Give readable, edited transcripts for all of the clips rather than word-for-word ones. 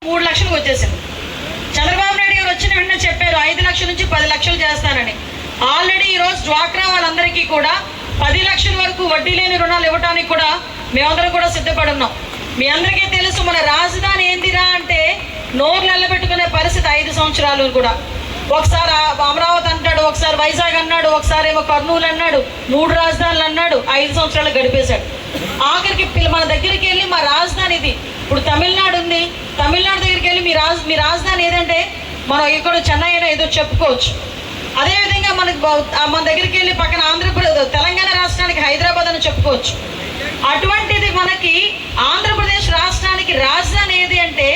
3 లక్షలకు వచ్చేసింది. చంద్రబాబు నాయుడు గారు వచ్చిన వెంటనే చెప్పారు 5 లక్షల నుంచి 10 లక్షలు చేస్తానని. ఆల్రెడీ ఈరోజు డ్వాక్రా వాళ్ళందరికీ కూడా 10 లక్షల వరకు వడ్డీ లేని రుణాలు ఇవ్వడానికి కూడా మేమందరం కూడా సిద్ధపడి ఉన్నాం. మీ అందరికీ తెలుసు, మన రాజధాని ఏందిరా అంటే నోరు నిలబెట్టుకునే పరిస్థితి 5 సంవత్సరాలు కూడా. ఒకసారి అమరావతి అంటాడు, ఒకసారి వైజాగ్ అన్నాడు, ఒకసారి ఏమో కర్నూలు అన్నాడు, 3 రాజధానులు అన్నాడు. 5 సంవత్సరాలు గడిపేశాడు. ఆఖరికి మన దగ్గరికి వెళ్ళి మా రాజధాని ఇది, ఇప్పుడు తమిళనాడు ఉంది, తమిళనాడు దగ్గరికి వెళ్ళి మీ రాజధాని ఏదంటే మనం ఇక్కడ చెన్నై అయినా ఏదో చెప్పుకోవచ్చు. అదేవిధంగా మన దగ్గరికి వెళ్ళి పక్కన ఆంధ్రప్రదేశ్ తెలంగాణ రాష్ట్రానికి హైదరాబాద్ అని చెప్పుకోవచ్చు. అటువంటిది మనకి ఆంధ్రప్రదేశ్ రాష్ట్రానికి రాజధాని ఏది అంటే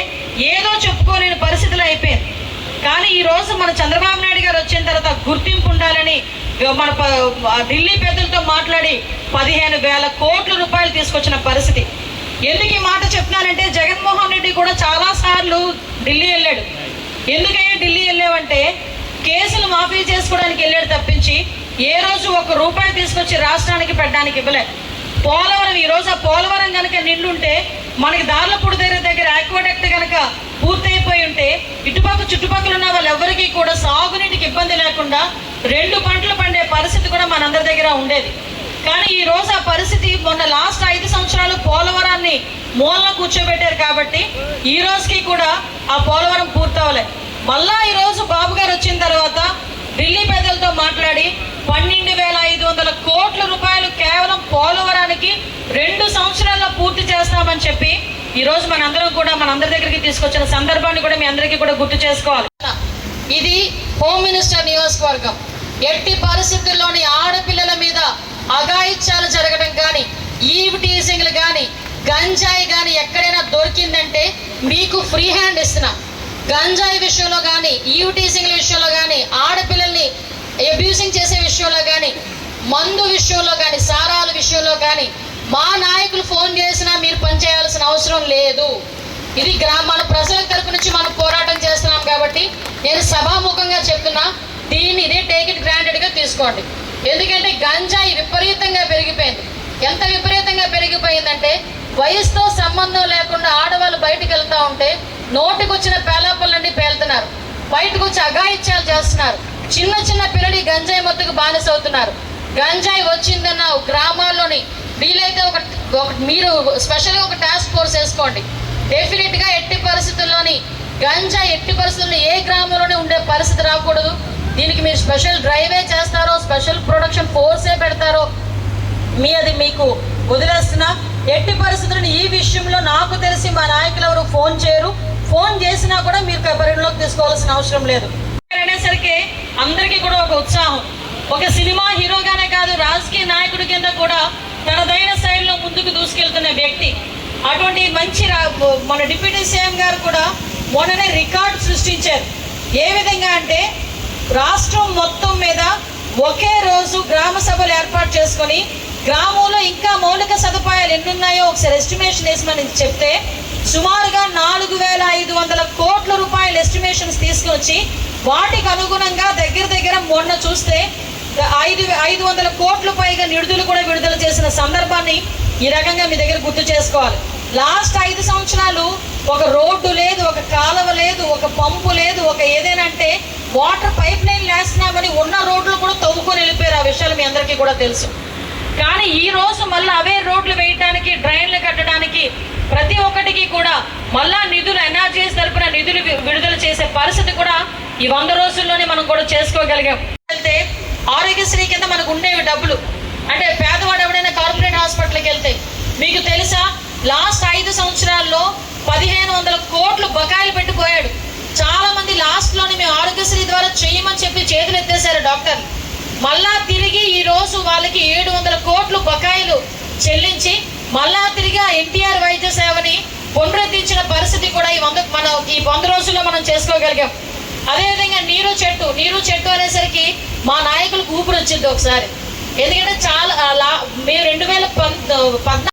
ఏదో చెప్పుకోలేని పరిస్థితులు అయిపోయింది. కానీ ఈరోజు మన చంద్రబాబు నాయుడు గారు వచ్చిన తర్వాత గుర్తింపు ఉండాలని మన ఢిల్లీ పెద్దలతో మాట్లాడి 15,000 కోట్ల రూపాయలు తీసుకొచ్చిన పరిస్థితి. ఎందుకు ఈ మాట చెప్తున్నానంటే జగన్మోహన్ రెడ్డి కూడా చాలాసార్లు ఢిల్లీ వెళ్ళాడు. ఎందుకయ్యా ఢిల్లీ వెళ్ళావంటే కేసులు మాఫీ చేసుకోవడానికి వెళ్ళాడు తప్పించి ఏ రోజు 1 రూపాయి తీసుకొచ్చి రాష్ట్రానికి పెట్టడానికి ఇవ్వలే. పోలవరం, ఈరోజు ఆ పోలవరం కనుక నిండుంటే మనకి దార్లపూడి దగ్గర ఆక్వాడక్ట్ కనుక పూర్తయిపోయి ఉంటే ఇటుపక్క చుట్టుపక్కల ఉన్న వాళ్ళు ఎవరికి కూడా సాగునీటికి ఇబ్బంది లేకుండా 2 పంటలు పండే పరిస్థితి కూడా మనందరి దగ్గర ఉండేది. కానీ ఈ రోజు ఆ పరిస్థితి మొన్న లాస్ట్ 5 సంవత్సరాలు పోలవరాన్ని మూలన కూర్చోబెట్టారు కాబట్టి ఈ రోజుకి కూడా ఆ పోలవరం పూర్తవలే. మళ్ళా ఈరోజు బాబు గారు వచ్చిన తర్వాత ఢిల్లీ పెద్దలతో మాట్లాడి 12,500 కోట్ల రూపాయలు కేవలం పోలవరానికి 2 సంవత్సరాల్లో పూర్తి చేస్తామని చెప్పి ఈరోజు మనందరి దగ్గరికి తీసుకొచ్చిన సందర్భాన్ని కూడా మీ అందరికీ కూడా గుర్తు చేసుకోవాలి. ఇది హోమ్ మినిస్టర్ నియోజకవర్గం. ఎట్టి పరిస్థితుల్లోని ఆడపిల్లల మీద అఘాయిత్యాలు జరగడం కానీ, ఈవ్ టీజింగ్లు కానీ, గంజాయి కానీ ఎక్కడైనా దొరికిందంటే మీకు ఫ్రీ హ్యాండ్ ఇస్తున్నాం. గంజాయి విషయంలో కానీ, ఈవ్ టీజింగ్ల విషయంలో కానీ, ఆడపిల్లల్ని అబ్యూసింగ్ చేసే విషయంలో కానీ, మందు విషయంలో కానీ, సారాల విషయంలో కానీ మా నాయకులు ఫోన్ చేసినా మీరు పనిచేయాల్సిన అవసరం లేదు. ఇది మన ప్రజల తరపు నుంచి మనం పోరాటం చేస్తున్నాం కాబట్టి నేను సభాముఖంగా చెప్తున్నా, ఇదే టేక్ ఇట్ గ్రాంటెడ్గా తీసుకోండి. ఎందుకంటే గంజాయి విపరీతంగా పెరిగిపోయింది. ఎంత విపరీతంగా పెరిగిపోయిందంటే వయసుతో సంబంధం లేకుండా ఆడవాళ్ళు బయటకు వెళ్తూ ఉంటే నోటికి వచ్చిన పేలాపళ్ళండి పేలుతున్నారు, బయటకు వచ్చి అఘాయిత్యాలు చేస్తున్నారు. చిన్న పిల్లలు గంజాయి మొత్తుకు బానిసవుతున్నారు. గంజాయి వచ్చిందన్న గ్రామాల్లోని వీలైతే మీరు స్పెషల్గా ఒక టాస్క్ ఫోర్స్ వేసుకోండి. డెఫినెట్గా ఎట్టి పరిస్థితుల్లోని గంజాయి ఎట్టి పరిస్థితుల్లో ఏ గ్రామంలోనే ఉండే పరిస్థితి రాకూడదు. దీనికి మీరు స్పెషల్ డ్రైవే చేస్తారో, స్పెషల్ ప్రొడక్షన్ ఫోర్సే పెడతారో అది మీకు వదిలేస్తున్నా. ఎట్టి పరిస్థితులను ఈ విషయంలో నాకు తెలిసి మా నాయకులు ఎవరు ఫోన్ చేయరు. ఫోన్ చేసినా కూడా మీరు పరిగణలోకి తీసుకోవాల్సిన అవసరం లేదు. అనేసరికి అందరికీ కూడా ఒక ఉత్సాహం. ఒక సినిమా హీరోగానే కాదు, రాజకీయ నాయకుడి కింద కూడా తనదైన శైలిలో ముందుకు దూసుకెళ్తున్న వ్యక్తి. అటువంటి మంచి మన డిప్యూటీ సీఎం గారు కూడా మొన్ననే రికార్డు సృష్టించారు. ఏ విధంగా అంటే రాష్ట్రం మొత్తం మీద ఒకే రోజు గ్రామ సభలు ఏర్పాటు చేసుకొని గ్రామంలో ఇంకా మౌలిక సదుపాయాలు ఎన్నున్నాయో ఒకసారి ఎస్టిమేషన్ వేసి చెప్తే సుమారుగా 4,500 కోట్ల రూపాయల ఎస్టిమేషన్స్ తీసుకొచ్చి వాటికి అనుగుణంగా దగ్గర మొన్న చూస్తే 500 కోట్ల పైగా నిధులు కూడా విడుదల చేసిన సందర్భాన్ని ఈ రకంగా మీ దగ్గర గుర్తు చేసుకోవాలి. లాస్ట్ 5 సంవత్సరాలు ఒక రోడ్డు లేదు, ఒక కాలువ లేదు, ఒక పంపు లేదు, ఒక ఏదైనా అంటే వాటర్ పైప్ లైన్ వేస్తున్నామని ఉన్న రోడ్లు కూడా తవ్వుకొని వెళ్ళిపోయారు. ఆ విషయాలు మీ అందరికీ కూడా తెలుసు. కానీ ఈ రోజు మళ్ళీ అవే రోడ్లు వేయడానికి, డ్రైన్లు కట్టడానికి ప్రతి ఒక్కటికి కూడా మళ్ళా నిధులు ఎన్ఆర్జీఎస్ తరపున నిధులు విడుదల చేసే పరిస్థితి కూడా ఈ 100 రోజుల్లోనే మనం కూడా చేసుకోగలిగాం. వెళ్తే ఆరోగ్యశ్రీ కింద మనకు ఉండేవి డబ్బులు. అంటే పేదవాడు ఎవడైనా కార్పొరేట్ హాస్పిటల్కి వెళ్తే మీకు తెలుసా, లాస్ట్ 5 సంవత్సరాల్లో 1,500 కోట్లు బకాయిలు పెట్టిపోయాడు. చాలా మంది లాస్ట్లోని మేము ఆరోగ్యశ్రీ ద్వారా చేయమని చెప్పి చేతులు ఎత్తేసారు డాక్టర్లు. మళ్ళా తిరిగి ఈ రోజు వాళ్ళకి 700 కోట్లు బకాయిలు చెల్లించి మళ్ళా తిరిగి ఎన్టీఆర్ వైద్య సేవని పునరుద్ధరించిన పరిస్థితి కూడా ఈ 100 రోజుల్లో మనం చేసుకోగలిగాం. అదేవిధంగా నీరు చెట్టు అనేసరికి మా నాయకులకు ఊపిరి వచ్చింది ఒకసారి. ఎందుకంటే చాలా మేము 2014